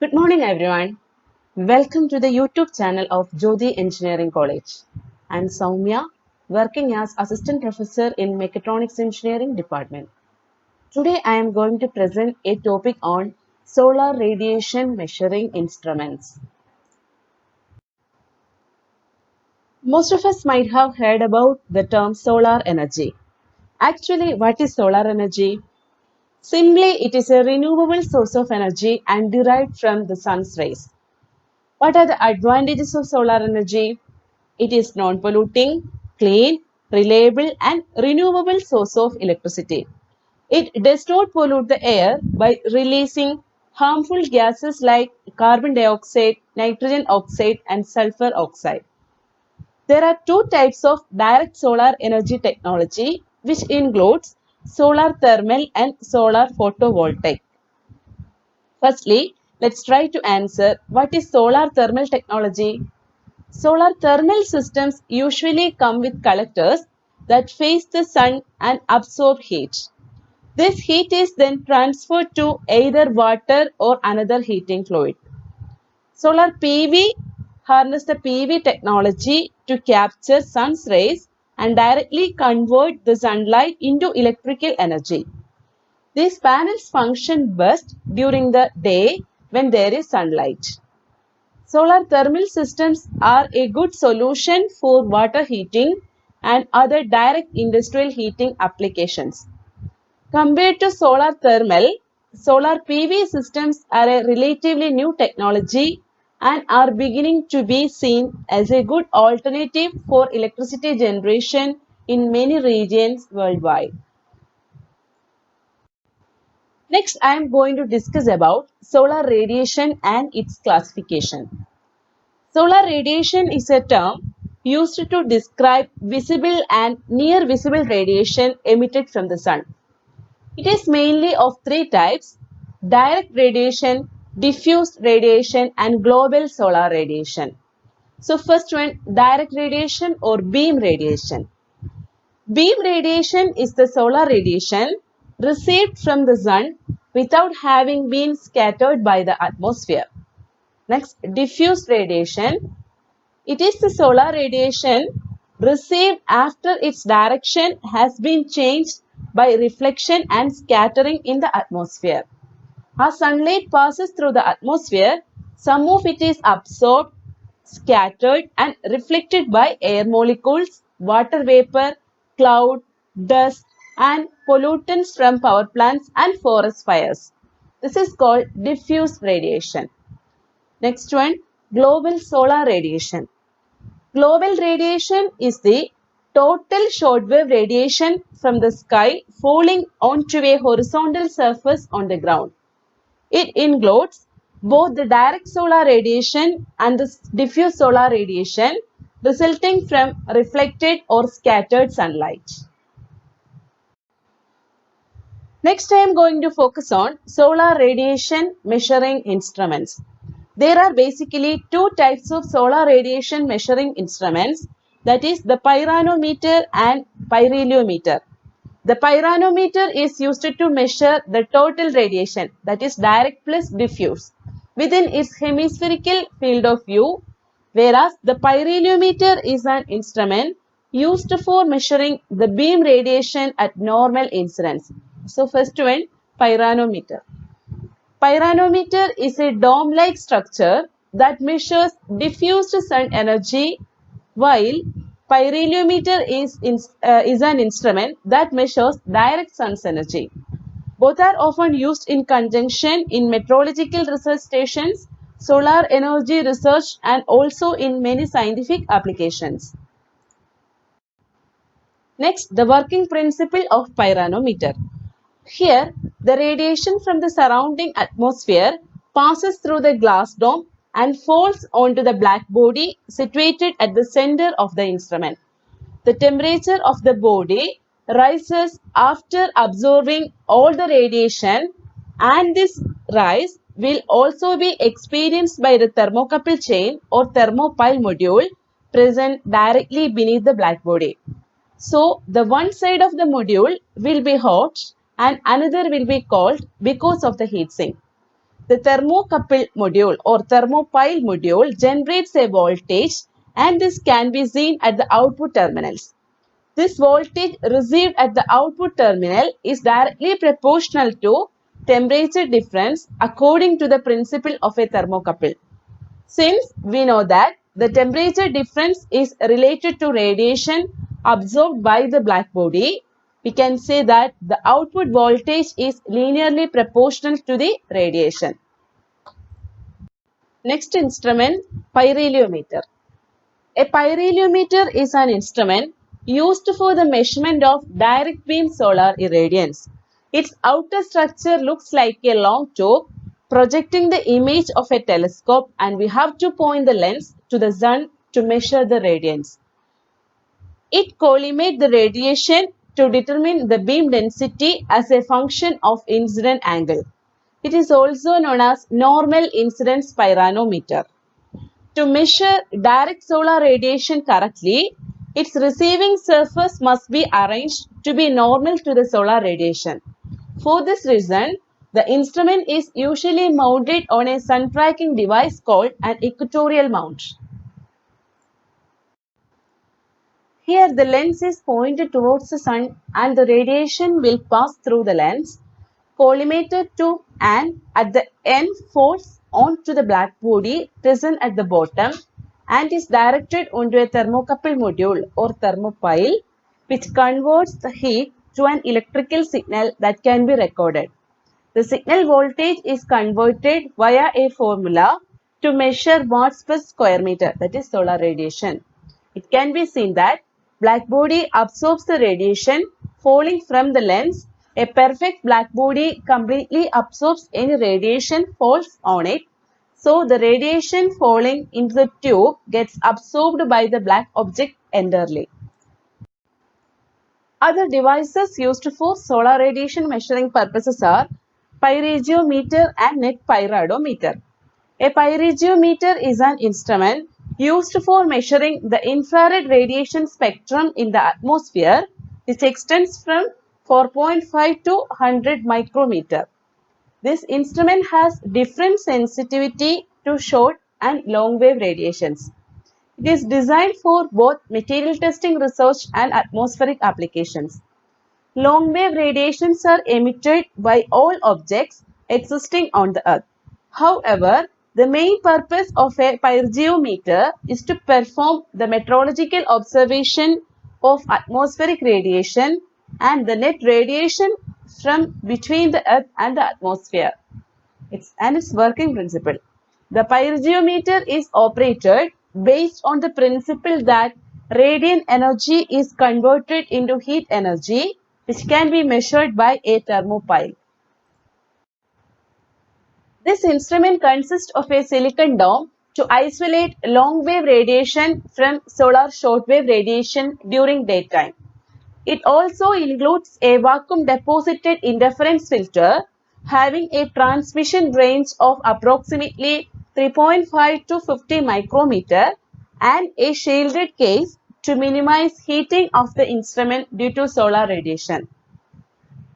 Good morning, everyone. Welcome to the YouTube channel of Jyoti Engineering College. I'm Soumya, working as Assistant Professor in Mechatronics Engineering Department. Today, I am going to present a topic on solar radiation measuring instruments. Most of us might have heard about the term solar energy. Actually, what is solar energy? Simply, it is a renewable source of energy and derived from the sun's rays. What are the advantages of solar energy? It is non-polluting, clean, reliable and renewable source of electricity. It does not pollute the air by releasing harmful gases like carbon dioxide, nitrogen oxide and sulfur oxide. There are two types of direct solar energy technology, which includes solar thermal and solar photovoltaic. Firstly, let's try to answer what is solar thermal technology. Solar thermal systems usually come with collectors that face the sun and absorb heat. This heat is then transferred to either water or another heating fluid. Solar PV harness the PV technology to capture sun's rays and directly convert the sunlight into electrical energy. These panels function best during the day when there is sunlight. Solar thermal systems are a good solution for water heating and other direct industrial heating applications. Compared to solar thermal, solar PV systems are a relatively new technology and are beginning to be seen as a good alternative for electricity generation in many regions worldwide. Next, I am going to discuss about solar radiation and its classification. Solar radiation is a term used to describe visible and near visible radiation emitted from the sun. It is mainly of three types: direct radiation, diffused radiation and global solar radiation. So first one, direct radiation or beam radiation. Beam radiation is the solar radiation received from the sun without having been scattered by the atmosphere. Next, diffused radiation. It is the solar radiation received after its direction has been changed by reflection and scattering in the atmosphere. As sunlight passes through the atmosphere, some of it is absorbed, scattered and reflected by air molecules, water vapor, cloud, dust and pollutants from power plants and forest fires. This is called diffuse radiation. Next one, global solar radiation. Global radiation is the total shortwave radiation from the sky falling onto a horizontal surface on the ground. It includes both the direct solar radiation and the diffuse solar radiation resulting from reflected or scattered sunlight. Next, I am going to focus on solar radiation measuring instruments. There are basically two types of solar radiation measuring instruments, that is the pyranometer and pyrheliometer. The pyranometer is used to measure the total radiation, that is direct plus diffuse, within its hemispherical field of view, whereas the pyrheliometer is an instrument used for measuring the beam radiation at normal incidence. So first one, pyranometer. Pyranometer is a dome-like structure that measures diffused sun energy, while pyrheliometer is an instrument that measures direct sun's energy. Both are often used in conjunction in meteorological research stations, solar energy research, and also in many scientific applications. Next, the working principle of pyranometer. Here, the radiation from the surrounding atmosphere passes through the glass dome and falls onto the black body situated at the center of the instrument. The temperature of the body rises after absorbing all the radiation, and this rise will also be experienced by the thermocouple chain or thermopile module present directly beneath the black body. So, the one side of the module will be hot and another will be cold because of the heat sink. The thermocouple module or thermopile module generates a voltage and this can be seen at the output terminals. This voltage received at the output terminal is directly proportional to temperature difference according to the principle of a thermocouple. Since we know that the temperature difference is related to radiation absorbed by the black body, we can say that the output voltage is linearly proportional to the radiation. Next instrument, pyrheliometer. A pyrheliometer is an instrument used for the measurement of direct beam solar irradiance. Its outer structure looks like a long tube projecting the image of a telescope, and we have to point the lens to the sun to measure the radiance. It collimates the radiation to determine the beam density as a function of incident angle. It is also known as normal incidence pyranometer. To measure direct solar radiation correctly, its receiving surface must be arranged to be normal to the solar radiation. For this reason, the instrument is usually mounted on a sun tracking device called an equatorial mount. Here the lens is pointed towards the sun and the radiation will pass through the lens, collimated to and at the end falls onto the black body present at the bottom and is directed onto a thermocouple module or thermopile which converts the heat to an electrical signal that can be recorded. The signal voltage is converted via a formula to measure watts per square meter, that is solar radiation. It can be seen that black body absorbs the radiation falling from the lens. A perfect black body completely absorbs any radiation falls on it. So the radiation falling into the tube gets absorbed by the black object entirely. Other devices used for solar radiation measuring purposes are pyrheliometer and net pyridometer. A pyrheliometer is an instrument used for measuring the infrared radiation spectrum in the atmosphere, which extends from 4.5 to 100 micrometer. This instrument has different sensitivity to short and long wave radiations. It is designed for both material testing research and atmospheric applications. Long wave radiations are emitted by all objects existing on the earth. However, the main purpose of a pyrheliometer is to perform the meteorological observation of atmospheric radiation and the net radiation from between the earth and the atmosphere. Its working principle. The pyrheliometer is operated based on the principle that radiant energy is converted into heat energy, which can be measured by a thermopile. This instrument consists of a silicon dome to isolate long wave radiation from solar short wave radiation during daytime. It also includes a vacuum deposited interference filter having a transmission range of approximately 3.5 to 50 micrometer and a shielded case to minimize heating of the instrument due to solar radiation.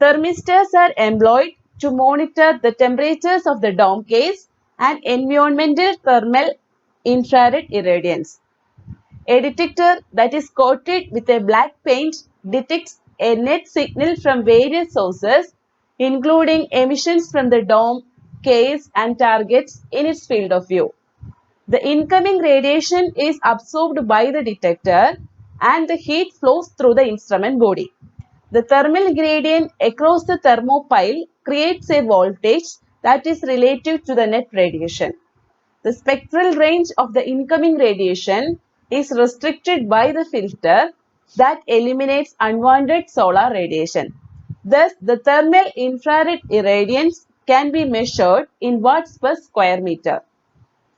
Thermistors are employed to monitor the temperatures of the dome case and environmental thermal infrared irradiance. A detector that is coated with a black paint detects a net signal from various sources, including emissions from the dome, case, and targets in its field of view. The incoming radiation is absorbed by the detector and the heat flows through the instrument body. The thermal gradient across the thermopile creates a voltage that is relative to the net radiation. The spectral range of the incoming radiation is restricted by the filter that eliminates unwanted solar radiation. Thus, the thermal infrared irradiance can be measured in watts per square meter.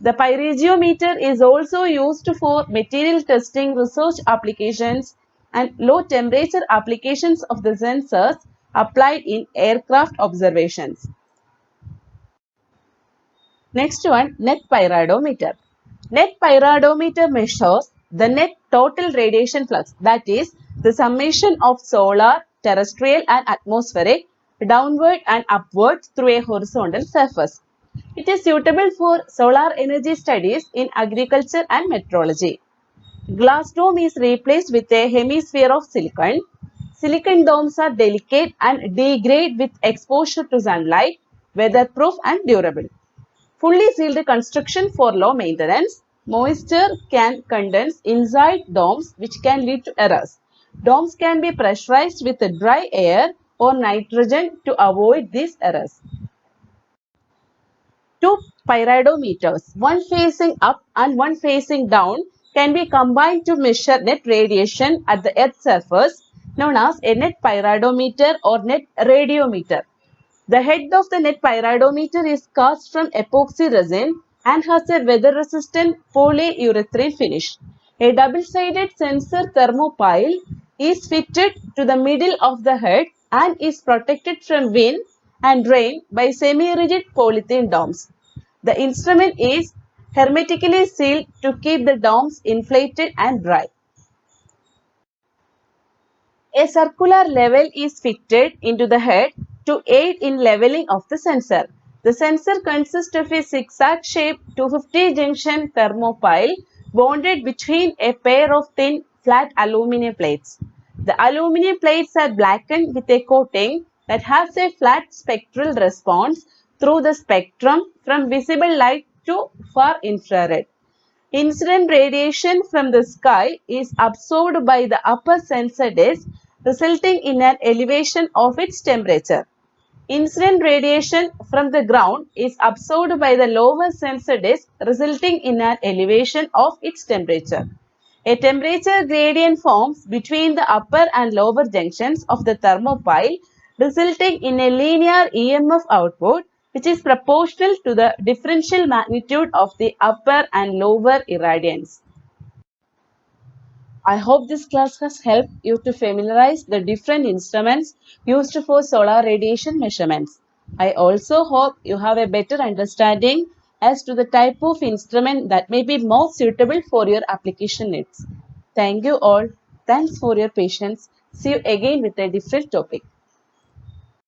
The pyrheliometer is also used for material testing research applications and low temperature applications of the sensors applied in aircraft observations. Next one, net pyridometer. Net pyridometer measures the net total radiation flux, that is, the summation of solar, terrestrial and atmospheric downward and upward through a horizontal surface. It is suitable for solar energy studies in agriculture and meteorology. Glass dome is replaced with a hemisphere of silicon. Silicon domes are delicate and degrade with exposure to sunlight, weatherproof and durable. Fully sealed construction for low maintenance. Moisture can condense inside domes which can lead to errors. Domes can be pressurized with dry air or nitrogen to avoid these errors. Two pyridometers, one facing up and one facing down, can be combined to measure net radiation at the Earth's surface, known as a net pyridometer or net radiometer. The head of the net pyridometer is cast from epoxy resin and has a weather-resistant polyurethane finish. A double-sided sensor thermopile is fitted to the middle of the head and is protected from wind and rain by semi-rigid polythene domes. The instrument is hermetically sealed to keep the domes inflated and dry. A circular level is fitted into the head to aid in leveling of the sensor. The sensor consists of a zigzag-shaped 250-junction thermopile bonded between a pair of thin, flat aluminum plates. The aluminum plates are blackened with a coating that has a flat spectral response through the spectrum from visible light to far infrared. Incident radiation from the sky is absorbed by the upper sensor disk, resulting in an elevation of its temperature. Incident radiation from the ground is absorbed by the lower sensor disk, resulting in an elevation of its temperature. A temperature gradient forms between the upper and lower junctions of the thermopile, resulting in a linear EMF output which is proportional to the differential magnitude of the upper and lower irradiance. I hope this class has helped you to familiarize the different instruments used for solar radiation measurements. I also hope you have a better understanding as to the type of instrument that may be more suitable for your application needs. Thank you all. Thanks for your patience. See you again with a different topic.